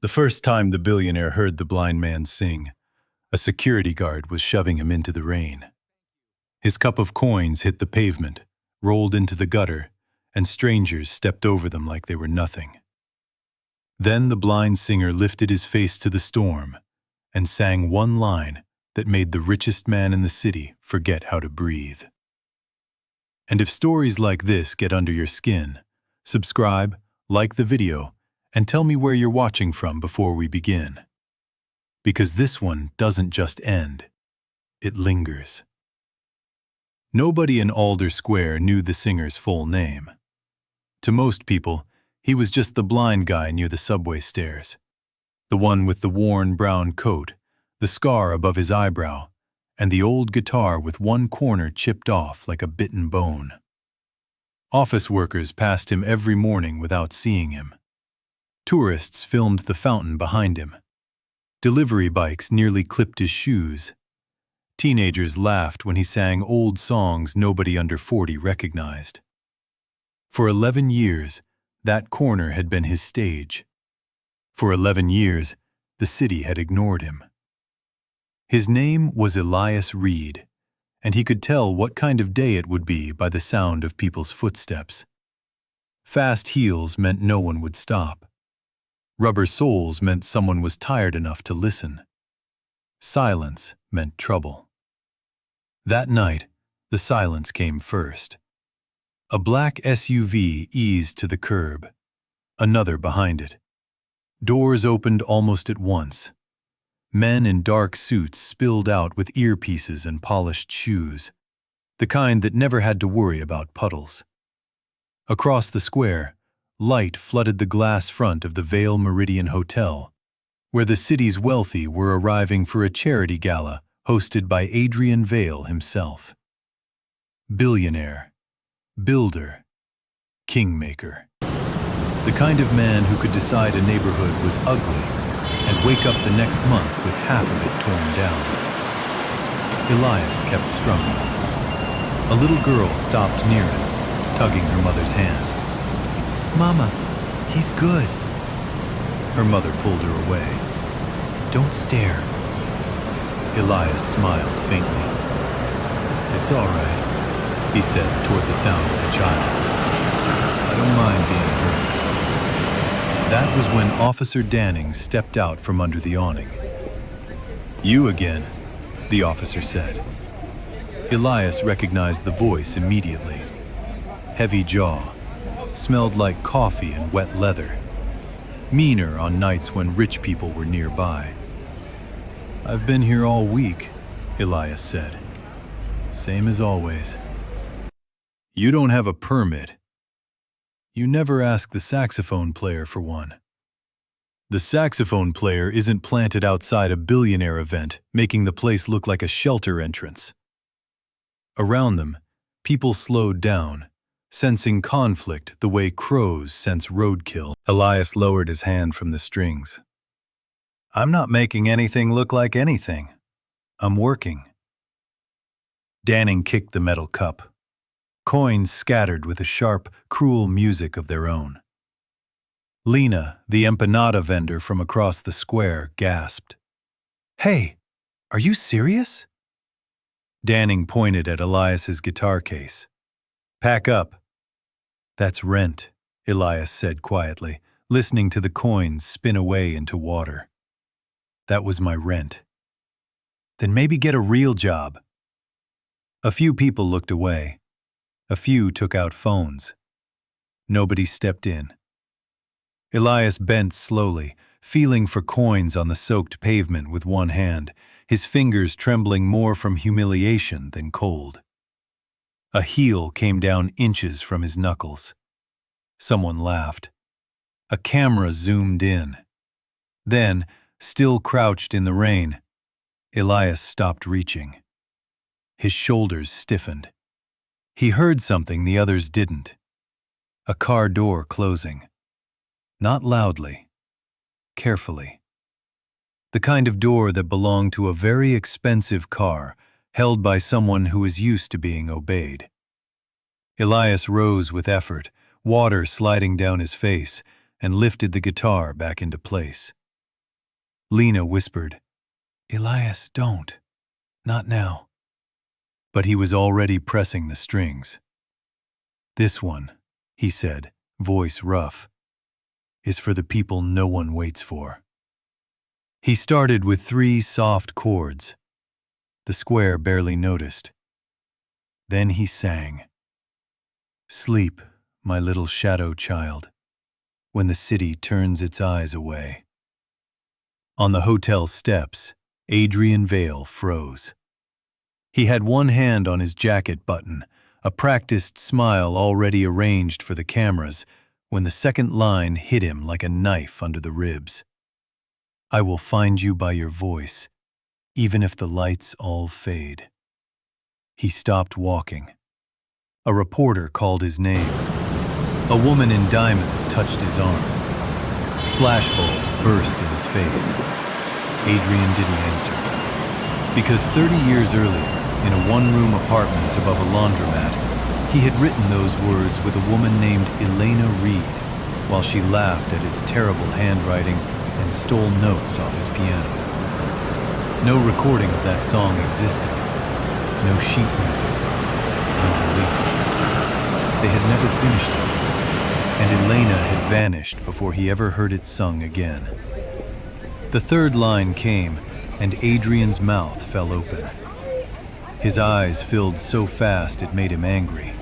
The first time the billionaire heard the blind man sing, a security guard was shoving him into the rain. His cup of coins hit the pavement, rolled into the gutter, and strangers stepped over them like they were nothing. Then the blind singer lifted his face to the storm and sang one line that made the richest man in the city forget how to breathe. And if stories like this get under your skin, subscribe, like the video, and tell me where you're watching from before we begin. Because this one doesn't just end, it lingers. Nobody in Alder Square knew the singer's full name. To most people, he was just the blind guy near the subway stairs, the one with the worn brown coat, the scar above his eyebrow, and the old guitar with one corner chipped off like a bitten bone. Office workers passed him every morning without seeing him. Tourists filmed the fountain behind him. Delivery bikes nearly clipped his shoes. Teenagers laughed when he sang old songs nobody under 40 recognized. For 11 years, that corner had been his stage. For 11 years, the city had ignored him. His name was Elias Reed, and he could tell what kind of day it would be by the sound of people's footsteps. Fast heels meant no one would stop. Rubber soles meant someone was tired enough to listen. Silence meant trouble. That night, the silence came first. A black SUV eased to the curb, another behind it. Doors opened almost at once. Men in dark suits spilled out with earpieces and polished shoes, the kind that never had to worry about puddles. Across the square, light flooded the glass front of the Vale Meridian Hotel, where the city's wealthy were arriving for a charity gala hosted by Adrian Vale himself. Billionaire, builder, kingmaker. The kind of man who could decide a neighborhood was ugly and wake up the next month with half of it torn down. Elias kept strumming. A little girl stopped near him, tugging her mother's hand. "Mama, he's good." Her mother pulled her away. "Don't stare." Elias smiled faintly. "It's all right," he said toward the sound of the child. "I don't mind being hurt." That was when Officer Danning stepped out from under the awning. "You again," the officer said. Elias recognized the voice immediately. Heavy jaw, smelled like coffee and wet leather. Meaner on nights when rich people were nearby. "I've been here all week," Elias said. "Same as always." "You don't have a permit." "You never ask the saxophone player for one." "The saxophone player isn't planted outside a billionaire event, making the place look like a shelter entrance." Around them, people slowed down, sensing conflict the way crows sense roadkill. Elias lowered his hand from the strings. "I'm not making anything look like anything. I'm working." Danning kicked the metal cup. Coins scattered with a sharp, cruel music of their own. Lena, the empanada vendor from across the square, gasped. "Hey, are you serious?" Danning pointed at Elias's guitar case. "Pack up." "That's rent," Elias said quietly, listening to the coins spin away into water. "That was my rent." "Then maybe get a real job." A few people looked away. A few took out phones. Nobody stepped in. Elias bent slowly, feeling for coins on the soaked pavement with one hand, his fingers trembling more from humiliation than cold. A heel came down inches from his knuckles. Someone laughed. A camera zoomed in. Then, still crouched in the rain, Elias stopped reaching. His shoulders stiffened. He heard something the others didn't. A car door closing. Not loudly. Carefully. The kind of door that belonged to a very expensive car, held by someone who was used to being obeyed. Elias rose with effort, water sliding down his face, and lifted the guitar back into place. Lena whispered, "Elias, don't. Not now." But he was already pressing the strings. "This one," he said, voice rough, "is for the people no one waits for." He started with 3 soft chords. The square barely noticed. Then he sang, "Sleep, my little shadow child, when the city turns its eyes away." On the hotel steps, Adrian Vale froze. He had one hand on his jacket button, a practiced smile already arranged for the cameras, when the second line hit him like a knife under the ribs. "I will find you by your voice, even if the lights all fade." He stopped walking. A reporter called his name. A woman in diamonds touched his arm. Flashbulbs burst in his face. Adrian didn't answer. Because 30 years earlier, in a one-room apartment above a laundromat, he had written those words with a woman named Elena Reed, while she laughed at his terrible handwriting and stole notes off his piano. No recording of that song existed. No sheet music. No release. They had never finished it, and Elena had vanished before he ever heard it sung again. The third line came, and Adrian's mouth fell open. His eyes filled so fast it made him angry.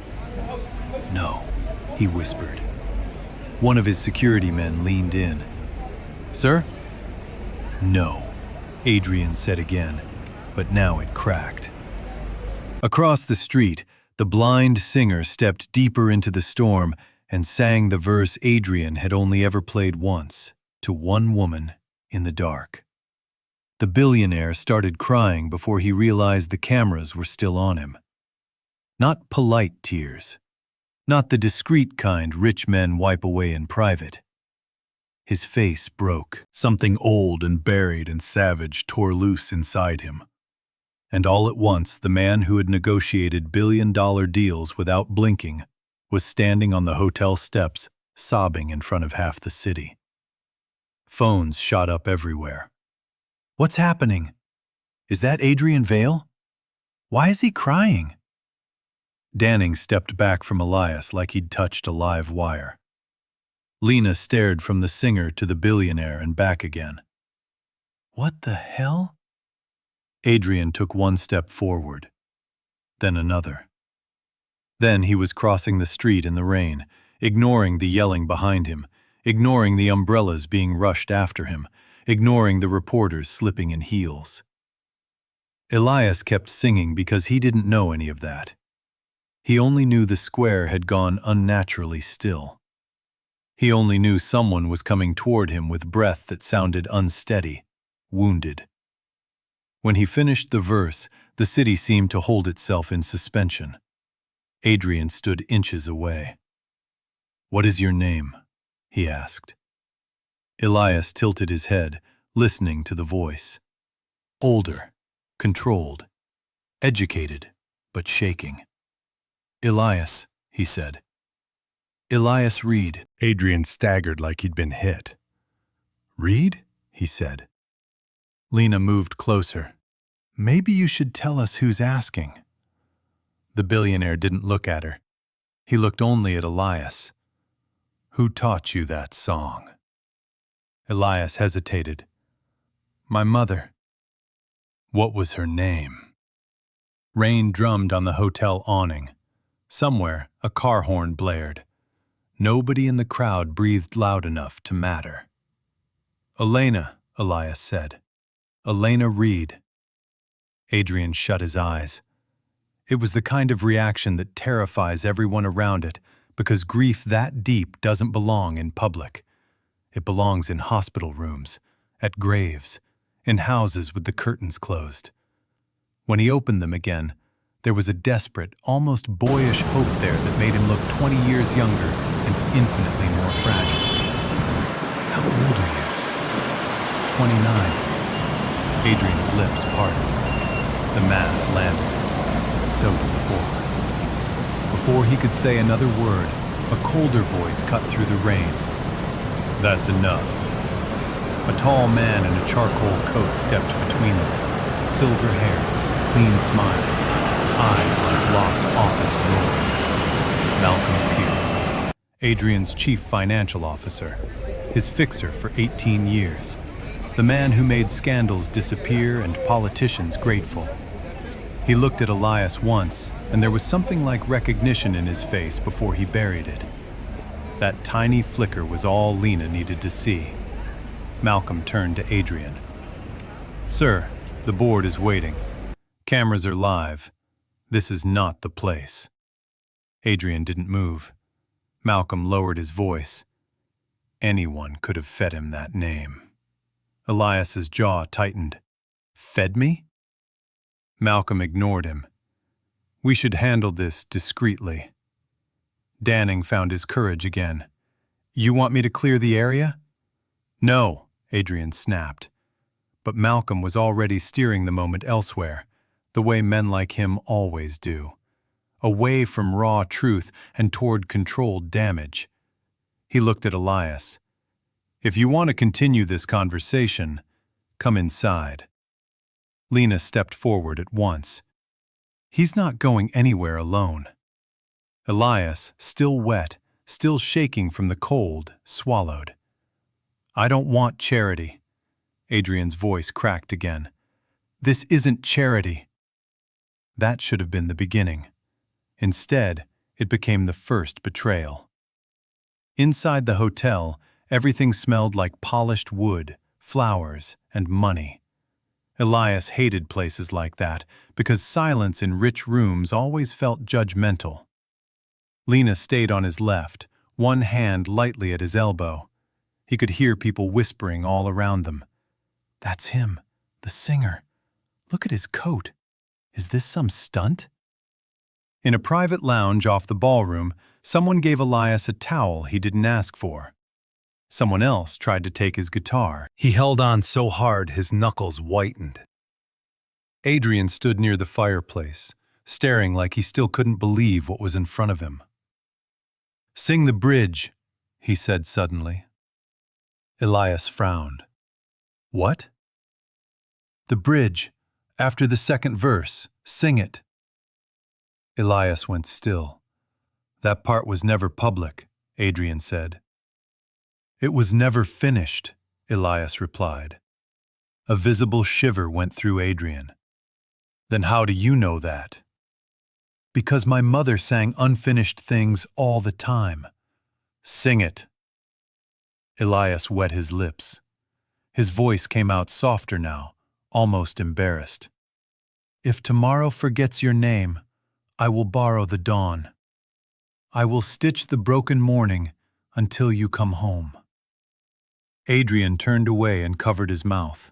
"No," he whispered. One of his security men leaned in. "Sir?" "No," Adrian said again, but now it cracked. Across the street, the blind singer stepped deeper into the storm and sang the verse Adrian had only ever played once, to one woman in the dark. The billionaire started crying before he realized the cameras were still on him. Not polite tears. Not the discreet kind rich men wipe away in private. His face broke. Something old and buried and savage tore loose inside him. And all at once, the man who had negotiated billion-dollar deals without blinking was standing on the hotel steps, sobbing in front of half the city. Phones shot up everywhere. "What's happening? Is that Adrian Vale? Why is he crying?" Danning stepped back from Elias like he'd touched a live wire. Lena stared from the singer to the billionaire and back again. "What the hell?" Adrian took one step forward, then another. Then he was crossing the street in the rain, ignoring the yelling behind him, ignoring the umbrellas being rushed after him, ignoring the reporters slipping in heels. Elias kept singing because he didn't know any of that. He only knew the square had gone unnaturally still. He only knew someone was coming toward him with breath that sounded unsteady, wounded. When he finished the verse, the city seemed to hold itself in suspension. Adrian stood inches away. "What is your name?" he asked. Elias tilted his head, listening to the voice. Older, controlled, educated, but shaking. "Elias," he said. "Elias Reed." Adrian staggered like he'd been hit. "Reed?" he said. Lena moved closer. "Maybe you should tell us who's asking." The billionaire didn't look at her. He looked only at Elias. "Who taught you that song?" Elias hesitated. "My mother." "What was her name?" Rain drummed on the hotel awning. Somewhere, a car horn blared. Nobody in the crowd breathed loud enough to matter. "Elena," Elias said. "Elena Reed." Adrian shut his eyes. It was the kind of reaction that terrifies everyone around it, because grief that deep doesn't belong in public. It belongs in hospital rooms, at graves, in houses with the curtains closed. When he opened them again, there was a desperate, almost boyish hope there that made him look 20 years younger and infinitely more fragile. "How old are you?" 29. Adrian's lips parted. The math landed. So did the horror. Before he could say another word, a colder voice cut through the rain. "That's enough." A tall man in a charcoal coat stepped between them. Silver hair, clean smile, eyes like locked office drawers. Malcolm Pierce, Adrian's chief financial officer, his fixer for 18 years, the man who made scandals disappear and politicians grateful. He looked at Elias once, and there was something like recognition in his face before he buried it. That tiny flicker was all Lena needed to see. Malcolm turned to Adrian. "Sir, the board is waiting. Cameras are live. This is not the place." Adrian didn't move. Malcolm lowered his voice. Anyone could have fed him that name. Elias's jaw tightened. "Fed me?" Malcolm ignored him. "We should handle this discreetly." Danning found his courage again. "You want me to clear the area?" "No," Adrian snapped. But Malcolm was already steering the moment elsewhere, the way men like him always do. Away from raw truth and toward controlled damage. He looked at Elias. "If you want to continue this conversation, come inside." Lena stepped forward at once. "He's not going anywhere alone." Elias, still wet, still shaking from the cold, swallowed. "I don't want charity." Adrian's voice cracked again. "This isn't charity." That should have been the beginning. Instead, it became the first betrayal. Inside the hotel, everything smelled like polished wood, flowers, and money. Elias hated places like that because silence in rich rooms always felt judgmental. Lena stayed on his left, one hand lightly at his elbow. He could hear people whispering all around them. "That's him, the singer. Look at his coat. Is this some stunt?" In a private lounge off the ballroom, someone gave Elias a towel he didn't ask for. Someone else tried to take his guitar. He held on so hard his knuckles whitened. Adrian stood near the fireplace, staring like he still couldn't believe what was in front of him. "Sing the bridge," he said suddenly. Elias frowned. "What?" "The bridge, after the second verse. Sing it." Elias went still. "That part was never public," Adrian said. "It was never finished," Elias replied. A visible shiver went through Adrian. "Then how do you know that?" "Because my mother sang unfinished things all the time." "Sing it." Elias wet his lips. His voice came out softer now, almost embarrassed. "If tomorrow forgets your name, I will borrow the dawn. I will stitch the broken morning until you come home." Adrian turned away and covered his mouth.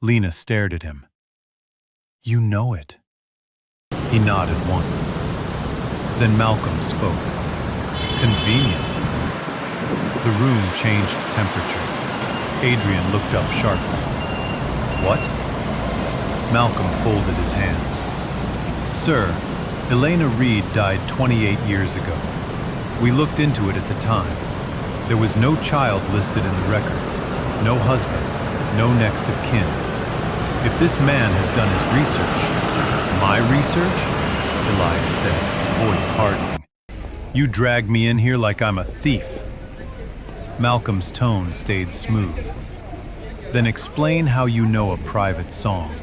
Lena stared at him. "You know it." He nodded once. Then Malcolm spoke. "Convenient." The room changed temperature. Adrian looked up sharply. "What?" Malcolm folded his hands. "Sir, Elena Reed died 28 years ago. We looked into it at the time. There was no child listed in the records, no husband, no next of kin. If this man has done his research—" "My research?" Elias said, voice hardening. "You drag me in here like I'm a thief." Malcolm's tone stayed smooth. "Then explain how you know a private song."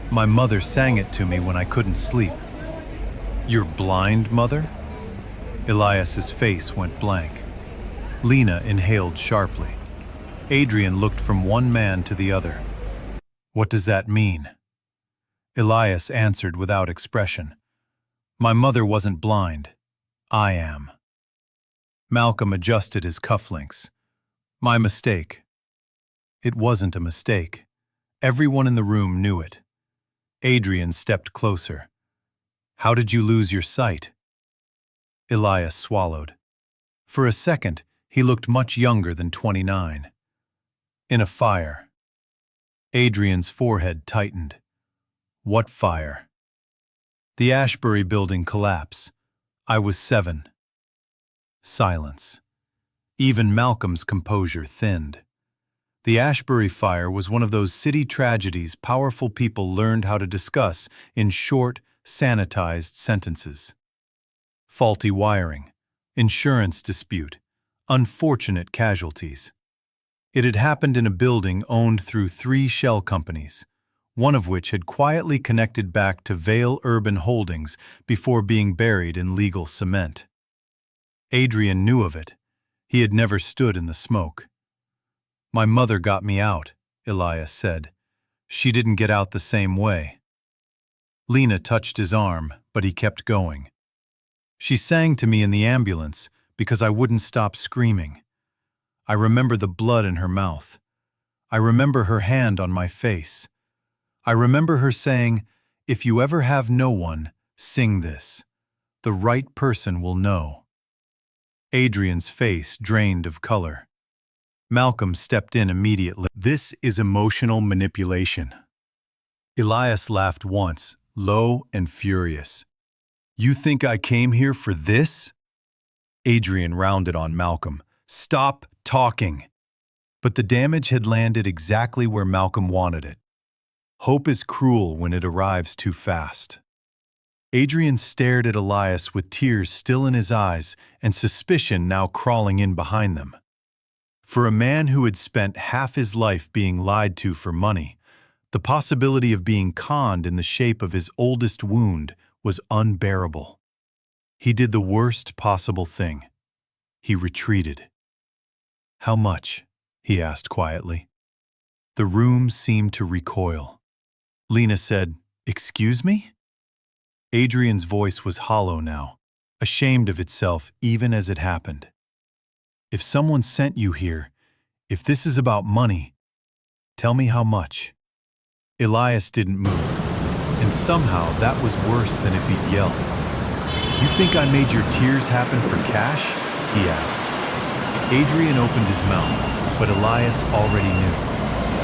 "My mother sang it to me when I couldn't sleep." "Your blind mother?" Elias's face went blank. Lena inhaled sharply. Adrian looked from one man to the other. "What does that mean?" Elias answered without expression. "My mother wasn't blind. I am." Malcolm adjusted his cufflinks. "My mistake." It wasn't a mistake. Everyone in the room knew it. Adrian stepped closer. "How did you lose your sight?" Elias swallowed. For a second, he looked much younger than 29. "In a fire." Adrian's forehead tightened. "What fire?" "The Ashbury building collapse. I was 7. Silence. Even Malcolm's composure thinned. The Ashbury Fire was one of those city tragedies powerful people learned how to discuss in short, sanitized sentences. Faulty wiring, insurance dispute, unfortunate casualties. It had happened in a building owned through 3 shell companies, one of which had quietly connected back to Vale Urban Holdings before being buried in legal cement. Adrian knew of it. He had never stood in the smoke. "My mother got me out," Elias said. "She didn't get out the same way." Lena touched his arm, but he kept going. "She sang to me in the ambulance because I wouldn't stop screaming. I remember the blood in her mouth. I remember her hand on my face. I remember her saying, 'If you ever have no one, sing this. The right person will know.'" Adrian's face drained of color. Malcolm stepped in immediately. "This is emotional manipulation." Elias laughed once, low and furious. "You think I came here for this?" Adrian rounded on Malcolm. "Stop talking." But the damage had landed exactly where Malcolm wanted it. Hope is cruel when it arrives too fast. Adrian stared at Elias with tears still in his eyes and suspicion now crawling in behind them. For a man who had spent half his life being lied to for money, the possibility of being conned in the shape of his oldest wound was unbearable. He did the worst possible thing. He retreated. "How much?" he asked quietly. The room seemed to recoil. Lena said, "Excuse me?" Adrian's voice was hollow now, ashamed of itself even as it happened. "If someone sent you here, if this is about money, tell me how much." Elias didn't move, and somehow that was worse than if he'd yelled. "You think I made your tears happen for cash?" he asked. Adrian opened his mouth, but Elias already knew.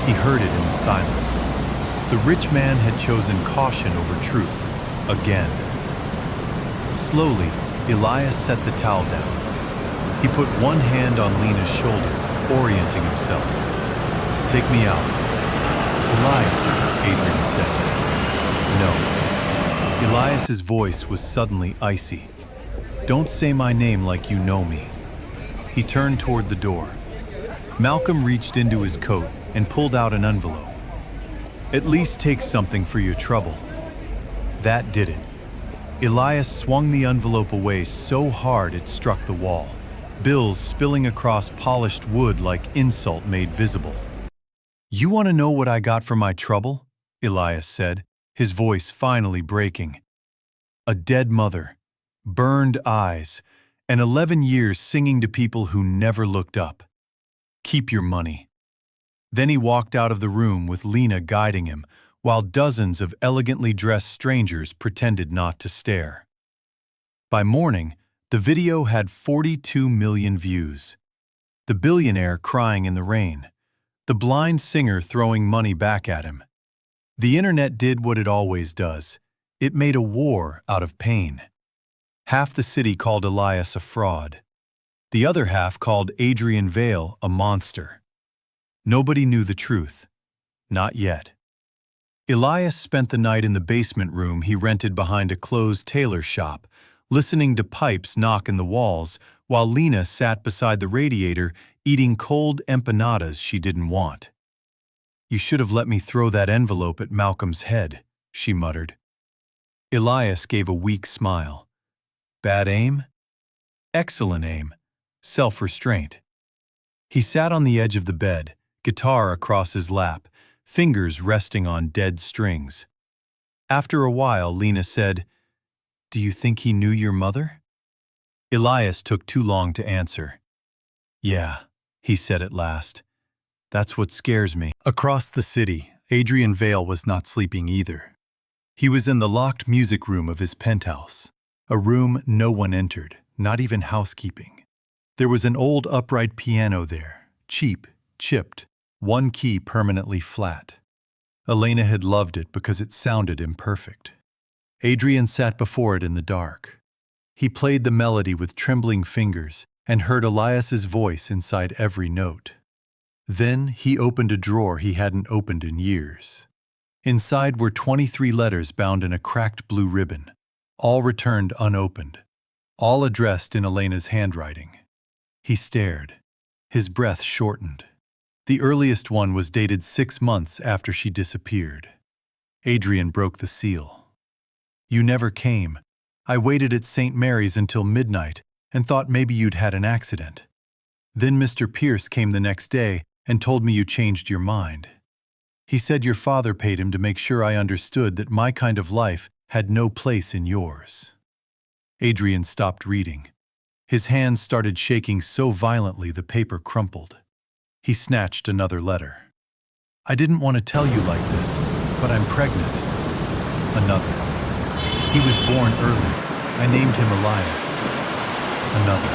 He heard it in the silence. The rich man had chosen caution over truth, again. Slowly, Elias set the towel down. He put one hand on Lena's shoulder, orienting himself. "Take me out." "Elias," Adrian said. "No." Elias's voice was suddenly icy. "Don't say my name like you know me." He turned toward the door. Malcolm reached into his coat and pulled out an envelope. "At least take something for your trouble." That did it. Elias swung the envelope away so hard it struck the wall, bills spilling across polished wood like insult made visible. "You want to know what I got for my trouble?" Elias said, his voice finally breaking. "A dead mother, burned eyes, and 11 years singing to people who never looked up. Keep your money." Then he walked out of the room with Lena guiding him, while dozens of elegantly dressed strangers pretended not to stare. By morning, the video had 42 million views. The billionaire crying in the rain. The blind singer throwing money back at him. The internet did what it always does. It made a war out of pain. Half the city called Elias a fraud. The other half called Adrian Vale a monster. Nobody knew the truth. Not yet. Elias spent the night in the basement room he rented behind a closed tailor shop, listening to pipes knock in the walls, while Lena sat beside the radiator eating cold empanadas she didn't want. "You should have let me throw that envelope at Malcolm's head," she muttered. Elias gave a weak smile. "Bad aim?" "Excellent aim. Self-restraint." He sat on the edge of the bed, guitar across his lap, fingers resting on dead strings. After a while, Lena said, "Do you think he knew your mother?" Elias took too long to answer. "Yeah," he said at last. "That's what scares me." Across the city, Adrian Vale was not sleeping either. He was in the locked music room of his penthouse, a room no one entered, not even housekeeping. There was an old upright piano there, cheap, chipped, one key permanently flat. Elena had loved it because it sounded imperfect. Adrian sat before it in the dark. He played the melody with trembling fingers and heard Elias's voice inside every note. Then he opened a drawer he hadn't opened in years. Inside were 23 letters bound in a cracked blue ribbon, all returned unopened, all addressed in Elena's handwriting. He stared. His breath shortened. The earliest one was dated 6 months after she disappeared. Adrian broke the seal. "You never came. I waited at St. Mary's until midnight and thought maybe you'd had an accident. Then Mr. Pierce came the next day and told me you changed your mind. He said your father paid him to make sure I understood that my kind of life had no place in yours." Adrian stopped reading. His hands started shaking so violently the paper crumpled. He snatched another letter. "I didn't want to tell you like this, but I'm pregnant." Another. "He was born early. I named him Elias." Another.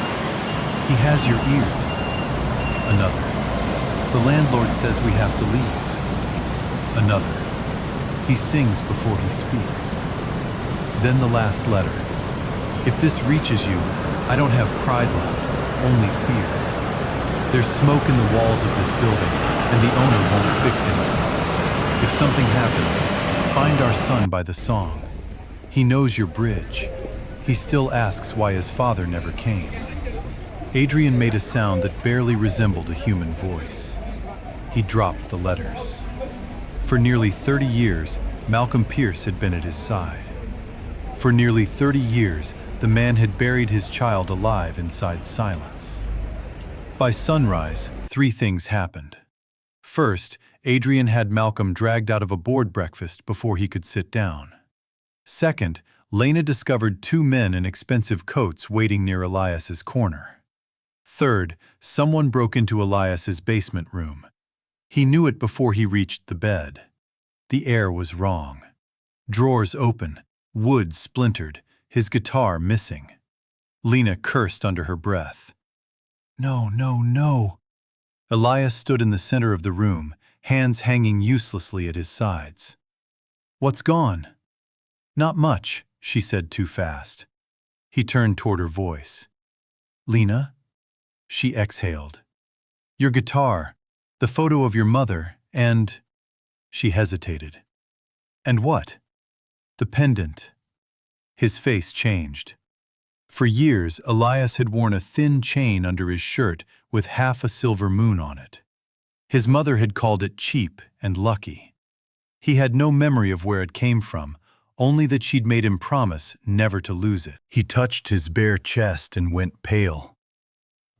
"He has your ears." Another. "The landlord says we have to leave." Another. "He sings before he speaks." Then the last letter. "If this reaches you, I don't have pride left, only fear. There's smoke in the walls of this building, and the owner won't fix anything. If something happens, find our son by the song. He knows your bridge. He still asks why his father never came." Adrian made a sound that barely resembled a human voice. He dropped the letters. For nearly 30 years, Malcolm Pierce had been at his side. For nearly 30 years, the man had buried his child alive inside silence. By sunrise, 3 things happened. First, Adrian had Malcolm dragged out of a board breakfast before he could sit down. Second, Lena discovered 2 men in expensive coats waiting near Elias's corner. Third, someone broke into Elias's basement room. He knew it before he reached the bed. The air was wrong. Drawers open, wood splintered, his guitar missing. Lena cursed under her breath. "No, no, no." Elias stood in the center of the room, hands hanging uselessly at his sides. "What's gone?" "Not much," she said too fast. He turned toward her voice. "Lena?" She exhaled. "Your guitar, the photo of your mother, and—" She hesitated. "And what?" "The pendant." His face changed. For years, Elias had worn a thin chain under his shirt with half a silver moon on it. His mother had called it cheap and lucky. He had no memory of where it came from, only that she'd made him promise never to lose it. He touched his bare chest and went pale.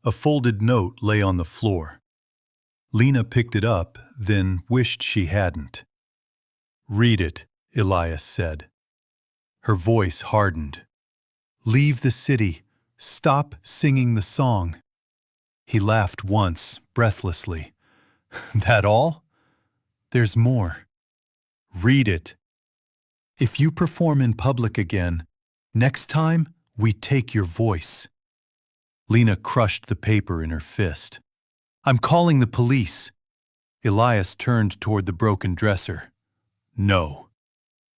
A folded note lay on the floor. Lena picked it up, then wished she hadn't. "Read it," Elias said. Her voice hardened. "Leave the city. Stop singing the song." He laughed once, breathlessly. "That all? There's more. Read it. If you perform in public again, next time we take your voice." Lena crushed the paper in her fist. "I'm calling the police." Elias turned toward the broken dresser. "No."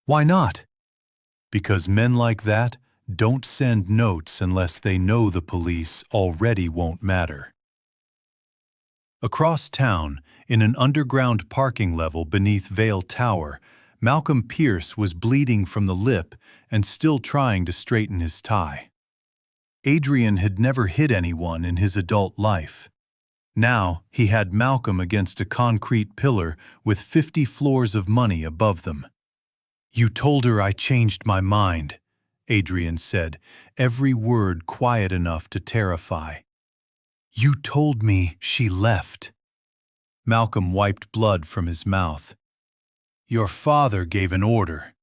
"Why not?" "Because men like that don't send notes unless they know the police already won't matter." Across town, in an underground parking level beneath Vale Tower, Malcolm Pierce was bleeding from the lip and still trying to straighten his tie. Adrian had never hit anyone in his adult life. Now he had Malcolm against a concrete pillar with 50 floors of money above them. "You told her I changed my mind," Adrian said, every word quiet enough to terrify. "You told me she left." Malcolm wiped blood from his mouth. "Your father gave an order.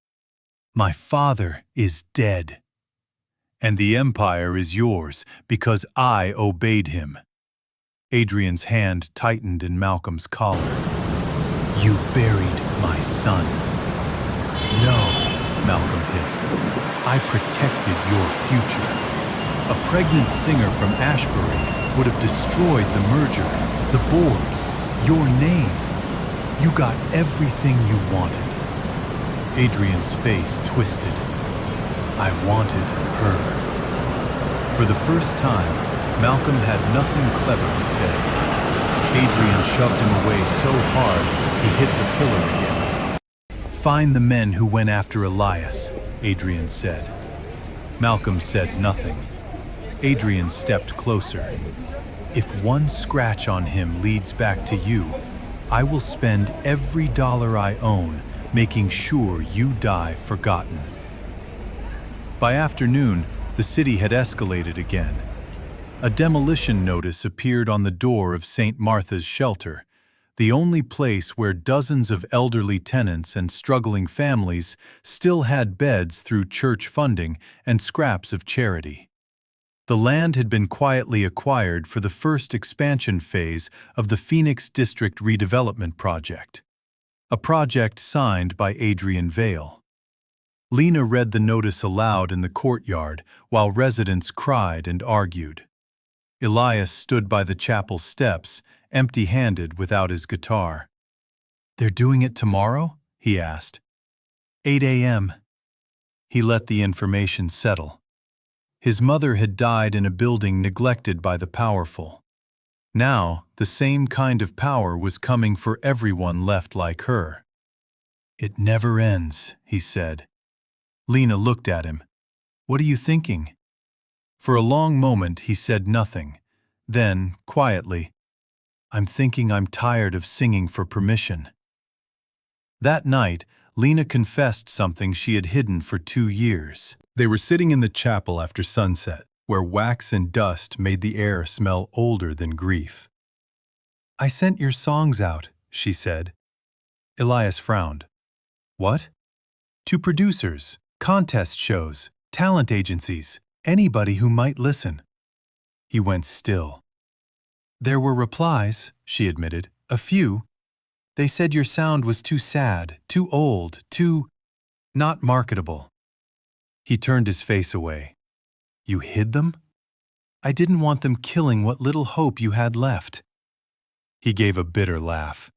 My father is dead. And the empire is yours because I obeyed him." Adrian's hand tightened in Malcolm's collar. "You buried my son." "No," Malcolm hissed. "I protected your future. A pregnant singer from Ashbury would have destroyed the merger, the board, your name. You got everything you wanted." Adrian's face twisted. "I wanted her." For the first time, Malcolm had nothing clever to say. Adrian shoved him away so hard he hit the pillar again. "Find the men who went after Elias," Adrian said. Malcolm said nothing. Adrian stepped closer. "If one scratch on him leads back to you, I will spend every dollar I own making sure you die forgotten." By afternoon, the city had escalated again. A demolition notice appeared on the door of St. Martha's shelter, the only place where dozens of elderly tenants and struggling families still had beds through church funding and scraps of charity. The land had been quietly acquired for the first expansion phase of the Phoenix District Redevelopment Project, a project signed by Adrian Vale. Lena read the notice aloud in the courtyard while residents cried and argued. Elias stood by the chapel steps, empty-handed without his guitar. "They're doing it tomorrow?" he asked. 8 a.m. He let the information settle. His mother had died in a building neglected by the powerful. Now, the same kind of power was coming for everyone left like her. "It never ends," he said. Lena looked at him. "What are you thinking?" For a long moment he said nothing. Then, quietly, "I'm thinking I'm tired of singing for permission." That night, Lena confessed something she had hidden for 2 years. They were sitting in the chapel after sunset, where wax and dust made the air smell older than grief. "I sent your songs out," she said. Elias frowned. "What?" "To producers, contest shows, talent agencies, anybody who might listen." He went still. "There were replies," she admitted, "a few. They said your sound was too sad, too old, too not marketable." He turned his face away. "You hid them?" "I didn't want them killing what little hope you had left." He gave a bitter laugh.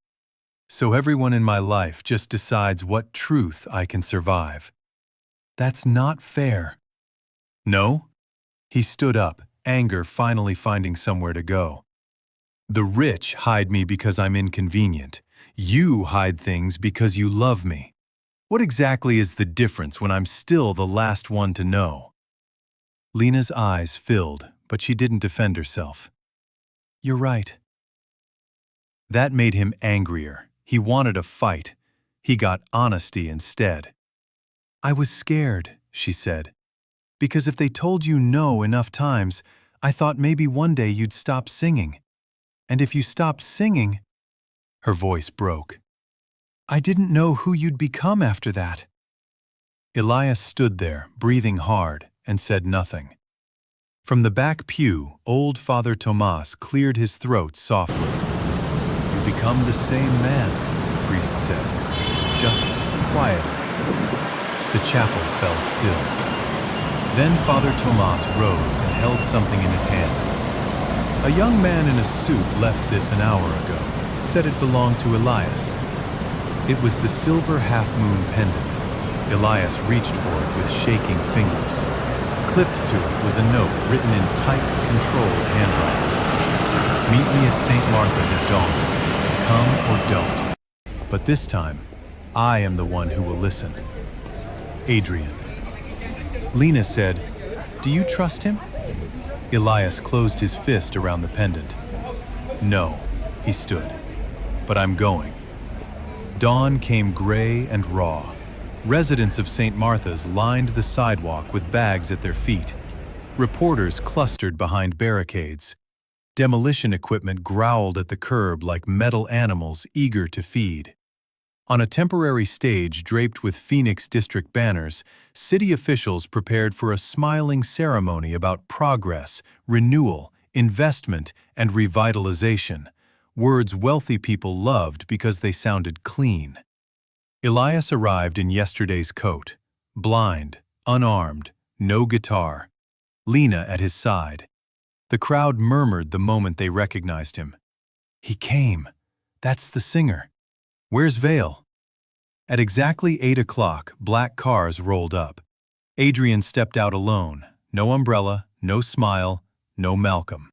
"So everyone in my life just decides what truth I can survive. That's not fair." "No?" He stood up, anger finally finding somewhere to go. "The rich hide me because I'm inconvenient. You hide things because you love me. What exactly is the difference when I'm still the last one to know?" Lena's eyes filled, but she didn't defend herself. "You're right." That made him angrier. He wanted a fight. He got honesty instead. "I was scared," she said, "because if they told you no enough times, I thought maybe one day you'd stop singing. And if you stopped singing—" Her voice broke. "I didn't know who you'd become after that." Elias stood there, breathing hard, and said nothing. From the back pew, old Father Tomas cleared his throat softly. "You become the same man," the priest said, "just quieter." The chapel fell still. Then Father Tomas rose and held something in his hand. "A young man in a suit left this an hour ago, said it belonged to Elias." It was the silver half-moon pendant. Elias reached for it with shaking fingers. Clipped to it was a note written in tight, controlled handwriting. "Meet me at St. Martha's at dawn. Come or don't. But this time, I am the one who will listen. Adrian." Lena said, "Do you trust him?" Elias closed his fist around the pendant. "No," he stood, "but I'm going." Dawn came gray and raw. Residents of St. Martha's lined the sidewalk with bags at their feet. Reporters clustered behind barricades. Demolition equipment growled at the curb like metal animals eager to feed. On a temporary stage draped with Phoenix District banners, city officials prepared for a smiling ceremony about progress, renewal, investment, and revitalization, words wealthy people loved because they sounded clean. Elias arrived in yesterday's coat, blind, unarmed, no guitar. Lena at his side. The crowd murmured the moment they recognized him. "He came. That's the singer. Where's Vale?" At exactly 8 o'clock, black cars rolled up. Adrian stepped out alone. No umbrella, no smile, no Malcolm.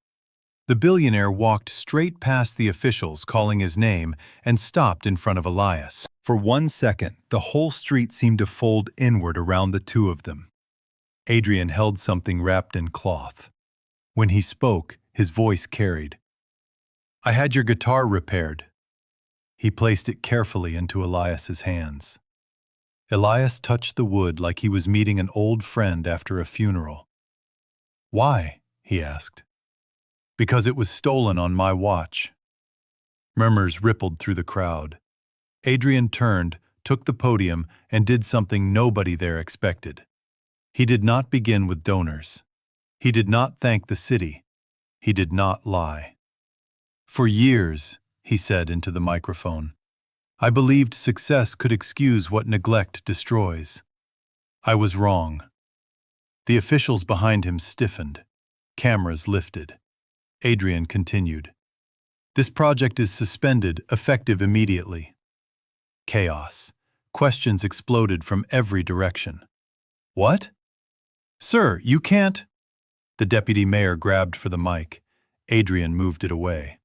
The billionaire walked straight past the officials calling his name and stopped in front of Elias. For 1 second, the whole street seemed to fold inward around the two of them. Adrian held something wrapped in cloth. When he spoke, his voice carried. "I had your guitar repaired." He placed it carefully into Elias's hands. Elias touched the wood like he was meeting an old friend after a funeral. "Why?" he asked. "Because it was stolen on my watch." Murmurs rippled through the crowd. Adrian turned, took the podium, and did something nobody there expected. He did not begin with donors. He did not thank the city. He did not lie. "For years," he said into the microphone, "I believed success could excuse what neglect destroys. I was wrong." The officials behind him stiffened. Cameras lifted. Adrian continued. "This project is suspended, effective immediately." Chaos. Questions exploded from every direction. "What?" "Sir, you can't—" The deputy mayor grabbed for the mic. Adrian moved it away.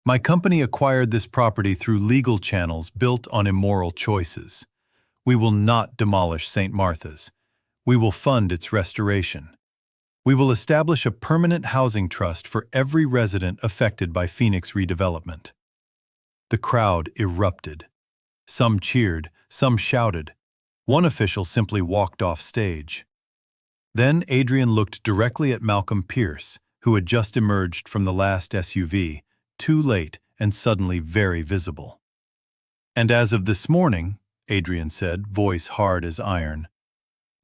"My company acquired this property through legal channels built on immoral choices. We will not demolish St. Martha's. We will fund its restoration. We will establish a permanent housing trust for every resident affected by Phoenix redevelopment." The crowd erupted. Some cheered, some shouted. One official simply walked off stage. Then Adrian looked directly at Malcolm Pierce, who had just emerged from the last SUV, too late and suddenly very visible. "And as of this morning," Adrian said, voice hard as iron,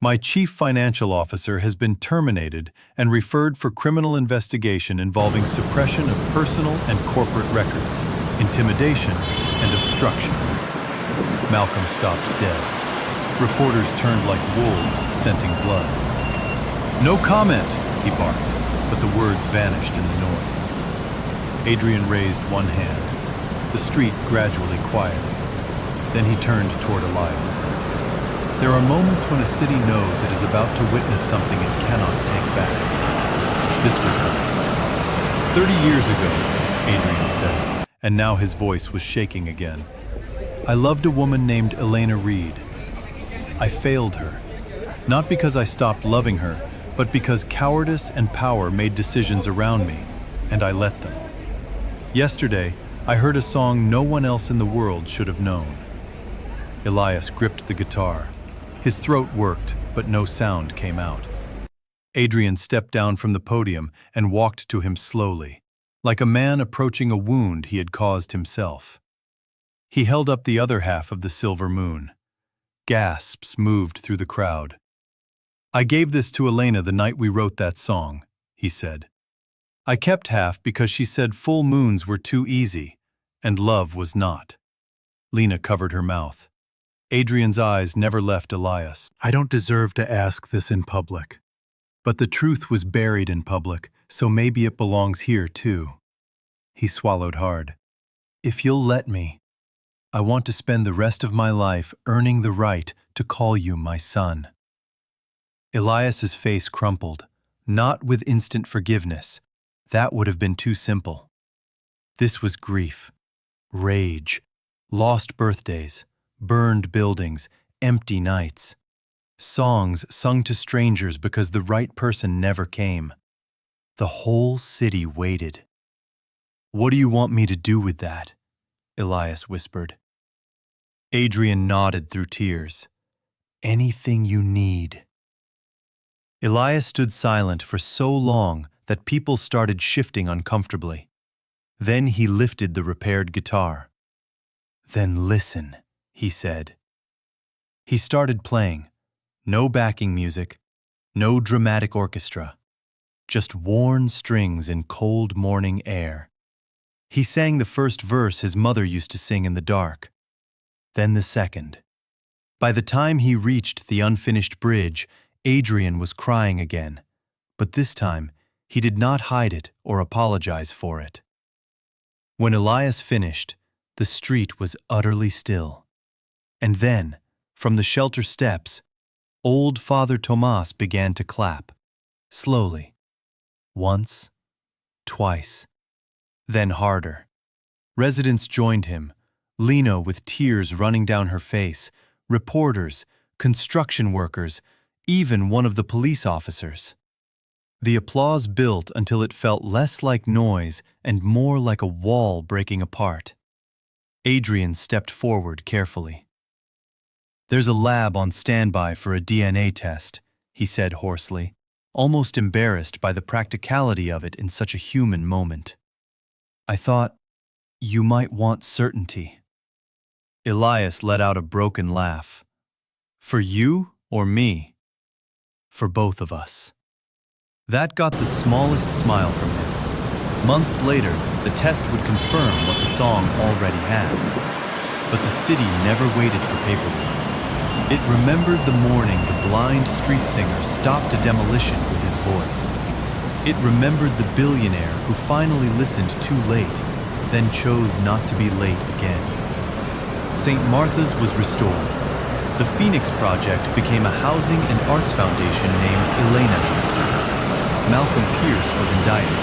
"my chief financial officer has been terminated and referred for criminal investigation involving suppression of personal and corporate records, intimidation, and obstruction." Malcolm stopped dead. Reporters turned like wolves, scenting blood. "No comment," he barked, but the words vanished in the noise. Adrian raised one hand. The street gradually quieted. Then he turned toward Elias. There are moments when a city knows it is about to witness something it cannot take back. This was one. 30 years ago, Adrian said, and now his voice was shaking again. "I loved a woman named Elena Reed. I failed her, not because I stopped loving her, but because cowardice and power made decisions around me, and I let them. Yesterday, I heard a song no one else in the world should have known." Elias gripped the guitar. His throat worked, but no sound came out. Adrian stepped down from the podium and walked to him slowly, like a man approaching a wound he had caused himself. He held up the other half of the silver moon. Gasps moved through the crowd. "I gave this to Elena the night we wrote that song," he said. "I kept half because she said full moons were too easy, and love was not." Lena covered her mouth. Adrian's eyes never left Elias. "I don't deserve to ask this in public. But the truth was buried in public, so maybe it belongs here too." He swallowed hard. "If you'll let me, I want to spend the rest of my life earning the right to call you my son." Elias's face crumpled, not with instant forgiveness. That would have been too simple. This was grief, rage, lost birthdays, burned buildings, empty nights. Songs sung to strangers because the right person never came. The whole city waited. "What do you want me to do with that?" Elias whispered. Adrian nodded through tears. "Anything you need." Elias stood silent for so long that people started shifting uncomfortably. Then he lifted the repaired guitar. "Then listen," he said. He started playing. No backing music, no dramatic orchestra, just worn strings in cold morning air. He sang the first verse his mother used to sing in the dark, then the second. By the time he reached the unfinished bridge, Adrian was crying again, but this time he did not hide it or apologize for it. When Elias finished, the street was utterly still. And then, from the shelter steps, old Father Tomas began to clap, slowly, once, twice. Then harder. Residents joined him, Lena with tears running down her face, reporters, construction workers, even one of the police officers. The applause built until it felt less like noise and more like a wall breaking apart. Adrian stepped forward carefully. "There's a lab on standby for a DNA test," he said hoarsely, almost embarrassed by the practicality of it in such a human moment. "I thought you might want certainty." Elias let out a broken laugh. "For you or me?" "For both of us." That got the smallest smile from him. Months later, the test would confirm what the song already had. But the city never waited for paperwork. It remembered the morning the blind street singer stopped a demolition with his voice. It remembered the billionaire who finally listened too late, then chose not to be late again. St. Martha's was restored. The Phoenix Project became a housing and arts foundation named Elena House. Malcolm Pierce was indicted.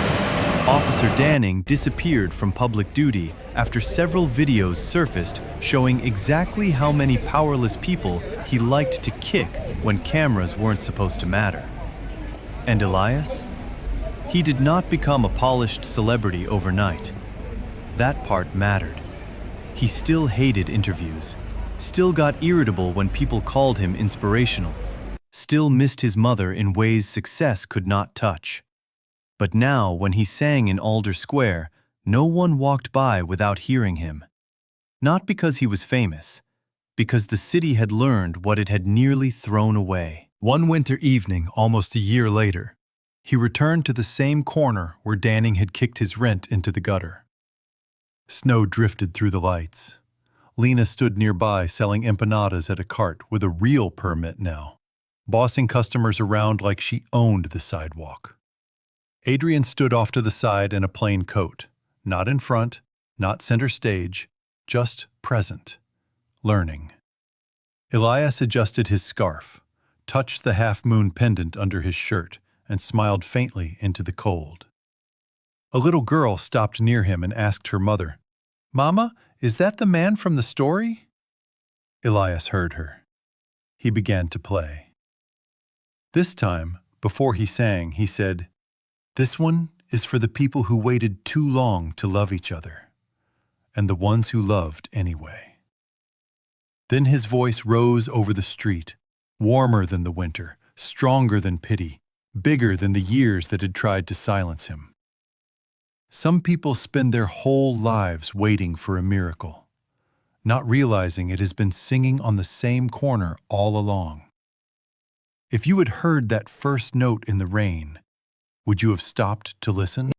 Officer Danning disappeared from public duty after several videos surfaced showing exactly how many powerless people he liked to kick when cameras weren't supposed to matter. And Elias? He did not become a polished celebrity overnight. That part mattered. He still hated interviews, still got irritable when people called him inspirational, still missed his mother in ways success could not touch. But now, when he sang in Alder Square, no one walked by without hearing him. Not because he was famous, because the city had learned what it had nearly thrown away. One winter evening, almost a year later, he returned to the same corner where Danning had kicked his rent into the gutter. Snow drifted through the lights. Lena stood nearby selling empanadas at a cart with a real permit now, bossing customers around like she owned the sidewalk. Adrian stood off to the side in a plain coat, not in front, not center stage, just present, learning. Elias adjusted his scarf, touched the half-moon pendant under his shirt, and smiled faintly into the cold. A little girl stopped near him and asked her mother, "Mama, is that the man from the story?" Elias heard her. He began to play. This time, before he sang, he said, "This one is for the people who waited too long to love each other, and the ones who loved anyway." Then his voice rose over the street, warmer than the winter, stronger than pity, bigger than the years that had tried to silence him. Some people spend their whole lives waiting for a miracle, not realizing it has been singing on the same corner all along. If you had heard that first note in the rain, would you have stopped to listen?